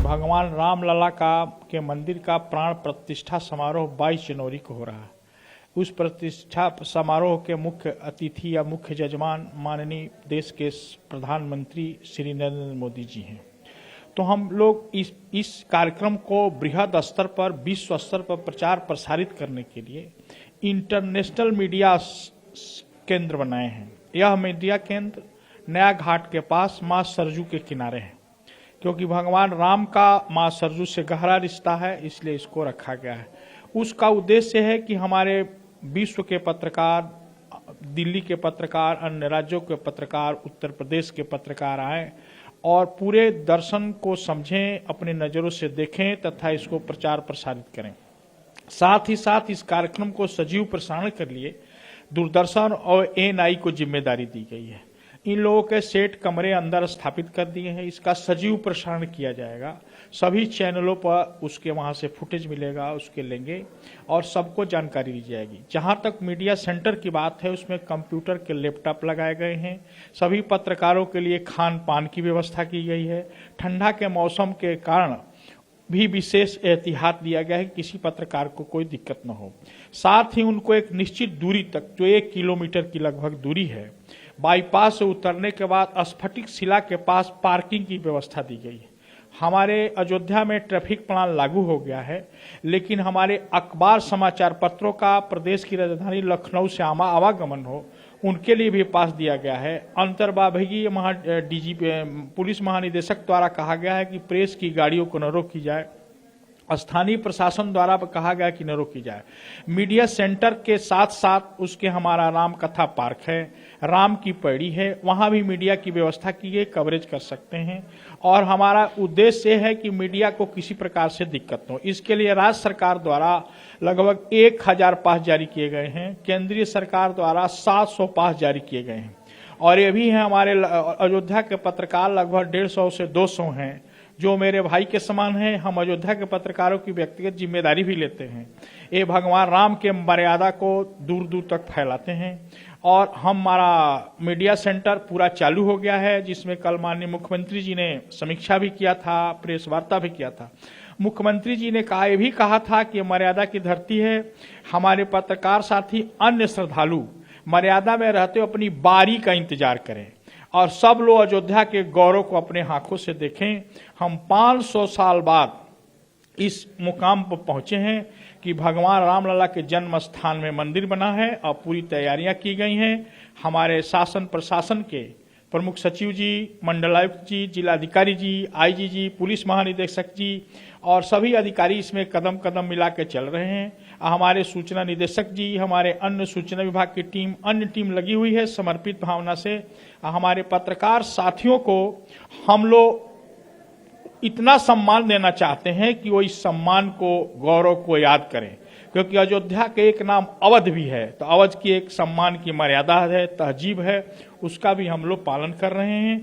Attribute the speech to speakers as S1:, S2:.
S1: भगवान रामलला के मंदिर का प्राण प्रतिष्ठा समारोह 22 जनवरी को हो रहा है। उस प्रतिष्ठा समारोह के मुख्य अतिथि या मुख्य जजमान माननीय देश के प्रधानमंत्री श्री नरेंद्र मोदी जी हैं। तो हम लोग इस कार्यक्रम को बृहद स्तर पर, विश्व स्तर पर प्रचार प्रसारित करने के लिए इंटरनेशनल मीडिया केंद्र बनाए हैं। यह मीडिया केंद्र नया घाट के पास मां सरजू के किनारे है। क्योंकि भगवान राम का मां सरजू से गहरा रिश्ता है, इसलिए इसको रखा गया है। उसका उद्देश्य है कि हमारे विश्व के पत्रकार, दिल्ली के पत्रकार, अन्य राज्यों के पत्रकार, उत्तर प्रदेश के पत्रकार आए और पूरे दर्शन को समझें, अपनी नज़रों से देखें तथा इसको प्रचार प्रसारित करें। साथ ही साथ इस कार्यक्रम को सजीव प्रसारण के लिए दूरदर्शन और एएनआई को जिम्मेदारी दी गई है। इन लोगों के सेट कमरे अंदर स्थापित कर दिए हैं। इसका सजीव प्रसारण किया जाएगा। सभी चैनलों पर उसके वहां से फुटेज मिलेगा, उसके लेंगे और सबको जानकारी दी जाएगी। जहां तक मीडिया सेंटर की बात है, उसमें कंप्यूटर के लैपटॉप लगाए गए हैं। सभी पत्रकारों के लिए खान पान की व्यवस्था की गई है। ठंडा के मौसम के कारण भी विशेष एहतियात दिया गया है कि किसी पत्रकार को कोई दिक्कत न हो। साथ ही उनको एक निश्चित दूरी तक, जो 1 किलोमीटर की लगभग दूरी है, बाईपास से उतरने के बाद स्फटिक शिला के पास पार्किंग की व्यवस्था दी गई है। हमारे अयोध्या में ट्रैफिक प्लान लागू हो गया है, लेकिन हमारे अखबार समाचार पत्रों का प्रदेश की राजधानी लखनऊ से आवागमन हो, उनके लिए भी पास दिया गया है। अंतर्विभागीय डीजीपी पुलिस महानिदेशक द्वारा कहा गया है कि प्रेस की गाड़ियों को न रोकी जाए। स्थानीय प्रशासन द्वारा कहा गया कि न रोकी जाए। मीडिया सेंटर के साथ साथ उसके हमारा राम कथा पार्क है, राम की पैड़ी है, वहां भी मीडिया की व्यवस्था की गई, कवरेज कर सकते हैं। और हमारा उद्देश्य है कि मीडिया को किसी प्रकार से दिक्कत न हो। इसके लिए राज्य सरकार द्वारा लगभग 1000 पास जारी किए गए हैं। केंद्रीय सरकार द्वारा 700 पास जारी किए गए हैं। और ये भी है, हमारे अयोध्या के पत्रकार लगभग 150 से 200 हैं, जो मेरे भाई के समान हैं। हम अयोध्या के पत्रकारों की व्यक्तिगत जिम्मेदारी भी लेते हैं। ये भगवान राम के मर्यादा को दूर दूर तक फैलाते हैं। और हमारा मीडिया सेंटर पूरा चालू हो गया है, जिसमें कल माननीय मुख्यमंत्री जी ने समीक्षा भी किया था, प्रेस वार्ता भी किया था। मुख्यमंत्री जी ने ये भी कहा था कि मर्यादा की धरती है। हमारे पत्रकार साथी, अन्य श्रद्धालु मर्यादा में रहते हुए अपनी बारी का इंतजार करें और सब लोग अयोध्या के गौरव को अपने आंखों से देखें। हम 500 साल बाद इस मुकाम पर पहुंचे हैं कि भगवान रामलला के जन्म स्थान में मंदिर बना है और पूरी तैयारियां की गई हैं। हमारे शासन प्रशासन के प्रमुख सचिव जी, मंडलायुक्त जी, जिलाधिकारी जी, आईजी जी, पुलिस महानिदेशक जी और सभी अधिकारी इसमें कदम कदम मिला के चल रहे हैं। हमारे सूचना निदेशक जी, हमारे अन्य सूचना विभाग की टीम, अन्य टीम लगी हुई है समर्पित भावना से। हमारे पत्रकार साथियों को हम लोग इतना सम्मान देना चाहते हैं कि वो इस सम्मान को, गौरव को याद करें। क्योंकि अयोध्या के एक नाम अवध भी है, तो अवध की एक सम्मान की मर्यादा है, तहजीब है, उसका भी हम लोग पालन कर रहे हैं।